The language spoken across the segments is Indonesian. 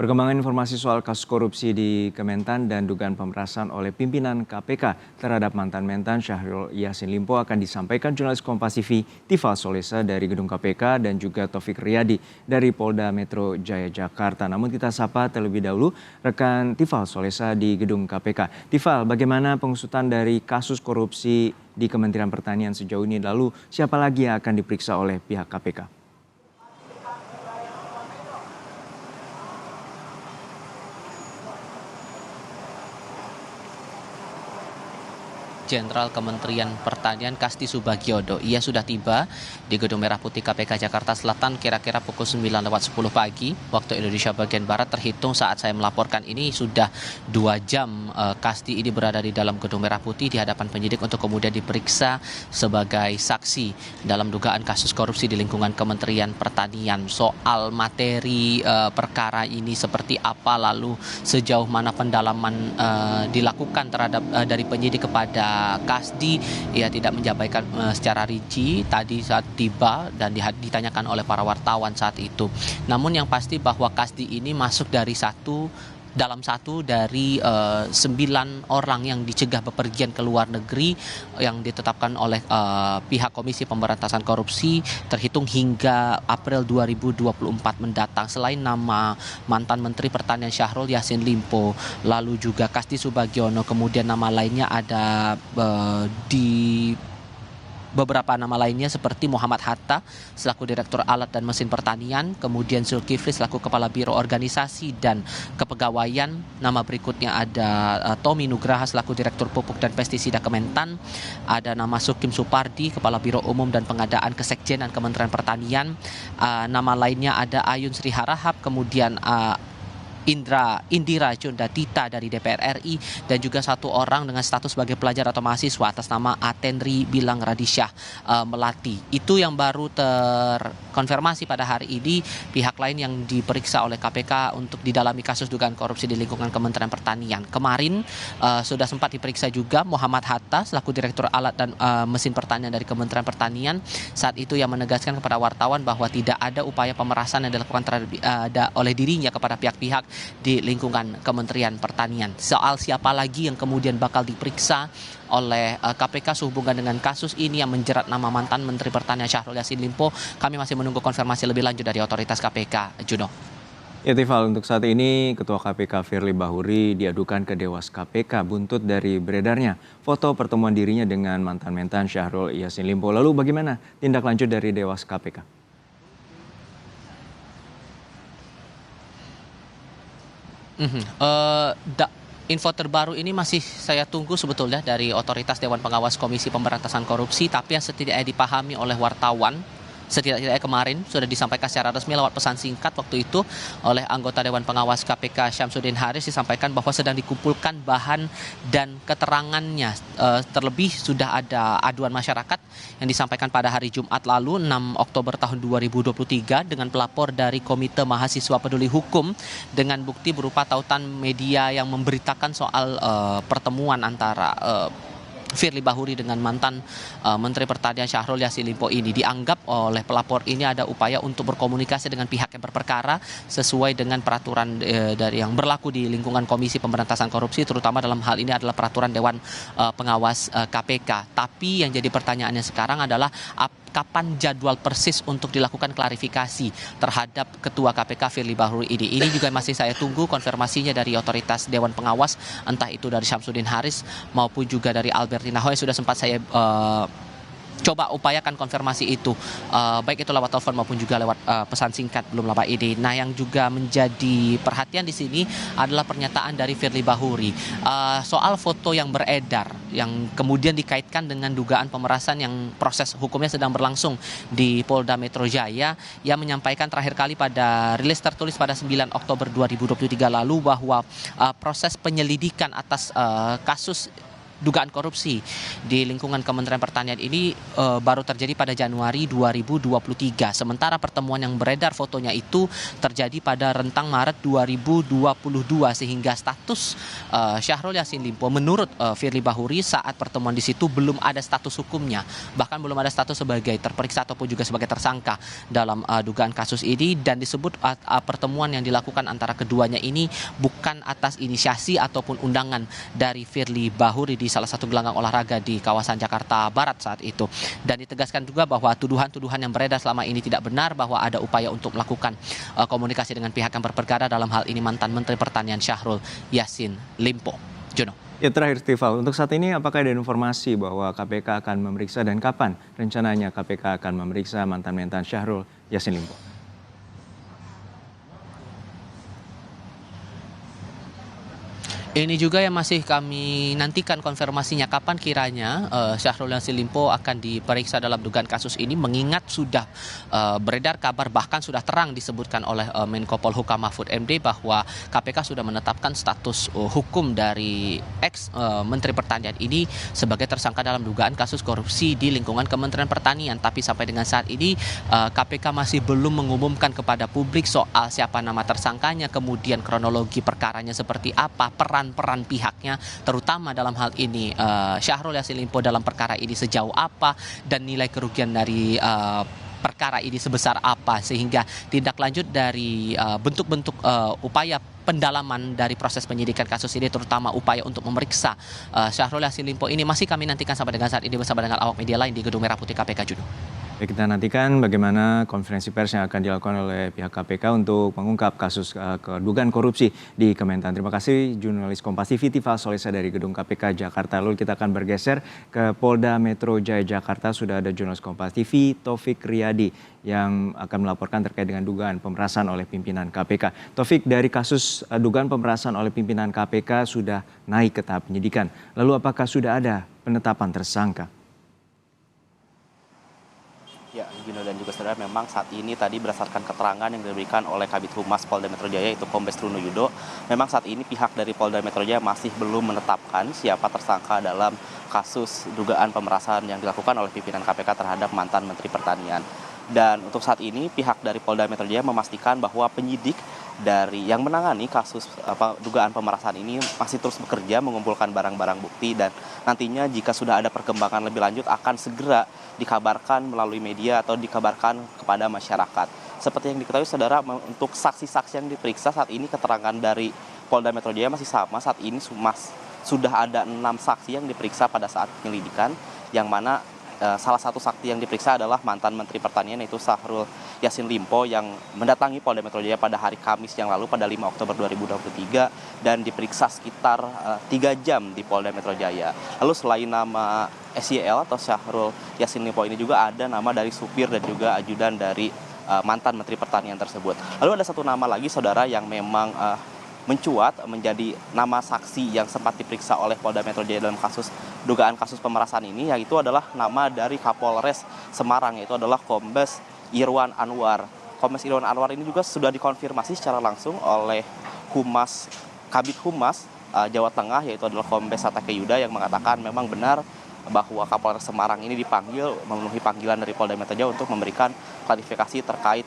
Perkembangan informasi soal kasus korupsi di Kementan dan dugaan pemerasan oleh pimpinan KPK terhadap mantan Mentan Syahrul Yassin Limpo akan disampaikan jurnalis Kompas TV Tifal Solesa dari Gedung KPK dan juga Taufik Riyadi dari Polda Metro Jaya Jakarta. Namun kita sapa terlebih dahulu rekan Tifal Solesa di Gedung KPK. Tifal, bagaimana pengusutan dari kasus korupsi di Kementerian Pertanian sejauh ini? Lalu siapa lagi yang akan diperiksa oleh pihak KPK? Jenderal Kementerian Pertanian Kasti Subagiodo. Ia sudah tiba di Gedung Merah Putih KPK Jakarta Selatan kira-kira pukul 9:10 pagi waktu Indonesia bagian Barat. Terhitung saat saya melaporkan ini sudah 2 jam Kasti ini berada di dalam Gedung Merah Putih di hadapan penyidik untuk kemudian diperiksa sebagai saksi dalam dugaan kasus korupsi di lingkungan Kementerian Pertanian. Soal materi perkara ini seperti apa, lalu sejauh mana pendalaman dilakukan terhadap dari penyidik kepada Kasdi, ia tidak menjabarkan secara rinci tadi saat tiba dan ditanyakan oleh para wartawan saat itu. Namun yang pasti bahwa Kasdi ini masuk dalam satu dari 9 orang yang dicegah bepergian ke luar negeri yang ditetapkan oleh pihak Komisi Pemberantasan Korupsi terhitung hingga April 2024 mendatang. Selain nama mantan Menteri Pertanian Syahrul Yassin Limpo, lalu juga Kasti Subagiono, kemudian nama lainnya ada di beberapa nama lainnya seperti Muhammad Hatta selaku Direktur Alat dan Mesin Pertanian, kemudian Zulkifli selaku Kepala Biro Organisasi dan Kepegawaian. Nama berikutnya ada Tommy Nugraha selaku Direktur Pupuk dan Pestisida Kementan, ada nama Sukim Supardi Kepala Biro Umum dan Pengadaan Kesekjenan Kementerian Pertanian, nama lainnya ada Ayun Sri Harahap, kemudian Indira Jundatita dari DPR RI, dan juga satu orang dengan status sebagai pelajar atau mahasiswa atas nama Atenri Bilang Radisyah Melati. Itu yang baru terkonfirmasi pada hari ini. Pihak lain yang diperiksa oleh KPK untuk didalami kasus dugaan korupsi di lingkungan Kementerian Pertanian. Kemarin sudah sempat diperiksa juga Muhammad Hatta selaku Direktur Alat dan Mesin Pertanian dari Kementerian Pertanian. Saat itu yang menegaskan kepada wartawan bahwa tidak ada upaya pemerasan yang dilakukan oleh dirinya kepada pihak-pihak di lingkungan Kementerian Pertanian. Soal siapa lagi yang kemudian bakal diperiksa oleh KPK sehubungan dengan kasus ini yang menjerat nama mantan Menteri Pertanian Syahrul Yassin Limpo, kami masih menunggu konfirmasi lebih lanjut dari otoritas KPK. Juno. Ya Tifal, untuk saat ini Ketua KPK Firly Bahuri diadukan ke Dewas KPK buntut dari beredarnya foto pertemuan dirinya dengan mantan Mentan Syahrul Yassin Limpo. Lalu bagaimana tindak lanjut dari Dewas KPK? Info terbaru ini masih saya tunggu sebetulnya dari otoritas Dewan Pengawas Komisi Pemberantasan Korupsi, tapi yang setidaknya dipahami oleh wartawan, setidaknya kemarin sudah disampaikan secara resmi lewat pesan singkat waktu itu oleh anggota Dewan Pengawas KPK Syamsuddin Haris, disampaikan bahwa sedang dikumpulkan bahan dan keterangannya. Terlebih sudah ada aduan masyarakat yang disampaikan pada hari Jumat lalu 6 Oktober tahun 2023 dengan pelapor dari Komite Mahasiswa Peduli Hukum dengan bukti berupa tautan media yang memberitakan soal pertemuan antara Firly Bahuri dengan mantan Menteri Pertanian Syahrul Yassin Limpo ini. Dianggap oleh pelapor ini ada upaya untuk berkomunikasi dengan pihak yang berperkara sesuai dengan peraturan dari yang berlaku di lingkungan Komisi Pemberantasan Korupsi, terutama dalam hal ini adalah peraturan Dewan Pengawas KPK. Tapi yang jadi pertanyaannya sekarang adalah kapan jadwal persis untuk dilakukan klarifikasi terhadap Ketua KPK Firly Bahuri ini. Ini juga masih saya tunggu konfirmasinya dari otoritas Dewan Pengawas, entah itu dari Syamsuddin Haris maupun juga dari Albertina Hoe. Sudah sempat saya coba upayakan konfirmasi itu, baik itu lewat telepon maupun juga lewat pesan singkat belum lama ini. Nah, yang juga menjadi perhatian di sini adalah pernyataan dari Firly Bahuri soal foto yang beredar yang kemudian dikaitkan dengan dugaan pemerasan yang proses hukumnya sedang berlangsung di Polda Metro Jaya, yang menyampaikan terakhir kali pada rilis tertulis pada 9 Oktober 2023 lalu bahwa proses penyelidikan atas kasus dugaan korupsi di lingkungan Kementerian Pertanian ini baru terjadi pada Januari 2023. Sementara pertemuan yang beredar fotonya itu terjadi pada rentang Maret 2022 sehingga status Syahrul Yassin Limpo menurut Firly Bahuri saat pertemuan di situ belum ada status hukumnya, bahkan belum ada status sebagai terperiksa ataupun juga sebagai tersangka dalam dugaan kasus ini, dan disebut pertemuan yang dilakukan antara keduanya ini bukan atas inisiasi ataupun undangan dari Firly Bahuri di salah satu gelanggang olahraga di kawasan Jakarta Barat saat itu. Dan ditegaskan juga bahwa tuduhan-tuduhan yang beredar selama ini tidak benar, bahwa ada upaya untuk melakukan komunikasi dengan pihak yang berperkara, dalam hal ini mantan Menteri Pertanian Syahrul Yassin Limpo. Jono. Ya, terakhir Stifal, untuk saat ini apakah ada informasi bahwa KPK akan memeriksa dan kapan rencananya KPK akan memeriksa mantan mentan Syahrul Yassin Limpo? Ini juga yang masih kami nantikan konfirmasinya kapan kiranya Syahrul Yassin Limpo akan diperiksa dalam dugaan kasus ini, mengingat sudah beredar kabar, bahkan sudah terang disebutkan oleh Menko Polhukam Mahfud MD bahwa KPK sudah menetapkan status hukum dari Menteri Pertanian ini sebagai tersangka dalam dugaan kasus korupsi di lingkungan Kementerian Pertanian. Tapi sampai dengan saat ini KPK masih belum mengumumkan kepada publik soal siapa nama tersangkanya, kemudian kronologi perkaranya seperti apa, peran pihaknya, terutama dalam hal ini Syahrul Yassin Limpo dalam perkara ini sejauh apa, dan nilai kerugian dari perkara ini sebesar apa, sehingga tindak lanjut dari bentuk-bentuk upaya pendalaman dari proses penyidikan kasus ini, terutama upaya untuk memeriksa Syahrul Yassin Limpo ini masih kami nantikan sampai dengan saat ini bersama dengan awak media lain di Gedung Merah Putih KPK, Juno. Baik, kita nantikan bagaimana konferensi pers yang akan dilakukan oleh pihak KPK untuk mengungkap kasus dugaan korupsi di Kementan. Terima kasih jurnalis Kompas TV Tifa Solesa dari Gedung KPK Jakarta. Lalu kita akan bergeser ke Polda Metro Jaya Jakarta. Sudah ada jurnalis Kompas TV Taufik Riyadi yang akan melaporkan terkait dengan dugaan pemerasan oleh pimpinan KPK. Taufik, dari kasus dugaan pemerasan oleh pimpinan KPK sudah naik ke tahap penyidikan. Lalu apakah sudah ada penetapan tersangka? Ya, Gino dan juga saudara, memang saat ini tadi berdasarkan keterangan yang diberikan oleh Kabid Humas Polda Metro Jaya, yaitu Kombes Truno Yudo, memang saat ini pihak dari Polda Metro Jaya masih belum menetapkan siapa tersangka dalam kasus dugaan pemerasan yang dilakukan oleh pimpinan KPK terhadap mantan Menteri Pertanian. Dan untuk saat ini pihak dari Polda Metro Jaya memastikan bahwa penyidik dari yang menangani kasus dugaan pemerasan ini masih terus bekerja mengumpulkan barang-barang bukti, dan nantinya jika sudah ada perkembangan lebih lanjut akan segera dikabarkan melalui media atau dikabarkan kepada masyarakat. Seperti yang diketahui saudara, untuk saksi-saksi yang diperiksa saat ini keterangan dari Polda Metro Jaya masih sama. Saat ini sudah ada 6 saksi yang diperiksa pada saat penyelidikan, yang mana salah satu saksi yang diperiksa adalah mantan Menteri Pertanian, yaitu Syahrul Yassin Limpo, yang mendatangi Polda Metro Jaya pada hari Kamis yang lalu pada 5 Oktober 2023 dan diperiksa sekitar 3 jam di Polda Metro Jaya. Lalu selain nama SYL atau Syahrul Yassin Limpo ini juga ada nama dari supir dan juga ajudan dari mantan Menteri Pertanian tersebut. Lalu ada satu nama lagi saudara yang memang mencuat menjadi nama saksi yang sempat diperiksa oleh Polda Metro Jaya dalam dugaan kasus pemerasan ini, yaitu adalah nama dari Kapolres Semarang, yaitu adalah Kombes Irwan Anwar. Kombes Irwan Anwar ini juga sudah dikonfirmasi secara langsung oleh Kabid Humas Jawa Tengah, yaitu adalah Kombes Satake Yuda, yang mengatakan memang benar bahwa Kapolres Semarang ini memenuhi panggilan dari Polda Metro Jaya untuk memberikan klarifikasi terkait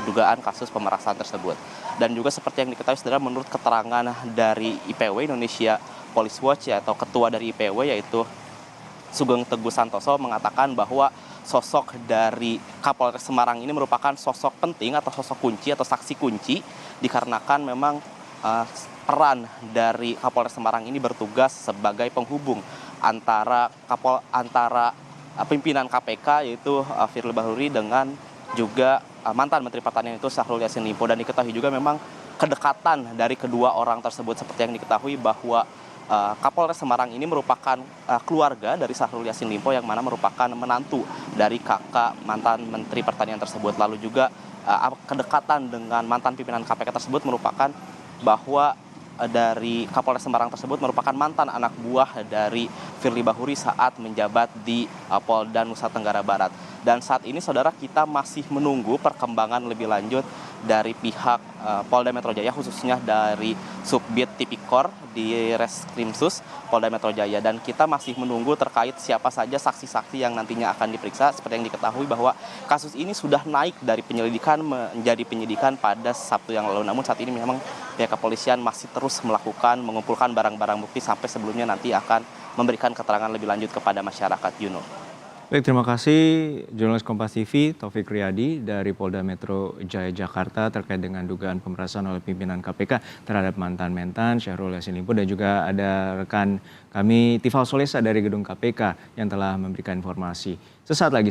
dugaan kasus pemerasan tersebut. Dan juga seperti yang diketahui saudara, menurut keterangan dari IPW Indonesia Police Watch atau ketua dari IPW, yaitu Sugeng Teguh Santoso, mengatakan bahwa sosok dari Kapolres Semarang ini merupakan sosok penting atau sosok kunci atau saksi kunci, dikarenakan memang peran dari Kapolres Semarang ini bertugas sebagai penghubung antara pimpinan KPK, yaitu Firly Bahuri, dengan juga mantan Menteri Pertanian itu Syahrul Yassin Limpo. Dan diketahui juga memang kedekatan dari kedua orang tersebut, seperti yang diketahui bahwa Kapolres Semarang ini merupakan keluarga dari Syahrul Yassin Limpo, yang mana merupakan menantu dari kakak mantan Menteri Pertanian tersebut. Lalu juga kedekatan dengan mantan pimpinan KPK tersebut merupakan bahwa dari Kapolres Semarang tersebut merupakan mantan anak buah dari Firly Bahuri saat menjabat di Polda Nusa Tenggara Barat. Dan saat ini saudara, kita masih menunggu perkembangan lebih lanjut dari pihak Polda Metro Jaya, khususnya dari Subbit Tipikor di Reskrimsus Polda Metro Jaya. Dan kita masih menunggu terkait siapa saja saksi-saksi yang nantinya akan diperiksa. Seperti yang diketahui bahwa kasus ini sudah naik dari penyelidikan menjadi penyidikan pada Sabtu yang lalu. Namun saat ini memang pihak kepolisian masih terus mengumpulkan barang-barang bukti sampai sebelumnya nanti akan memberikan keterangan lebih lanjut kepada masyarakat, Juno. Baik, terima kasih jurnalis Kompas TV Taufik Riyadi dari Polda Metro Jaya Jakarta terkait dengan dugaan pemerasan oleh pimpinan KPK terhadap mantan mentan Syahrul Yassin Limpo, dan juga ada rekan kami Tifal Solesa dari gedung KPK yang telah memberikan informasi. Sesaat lagi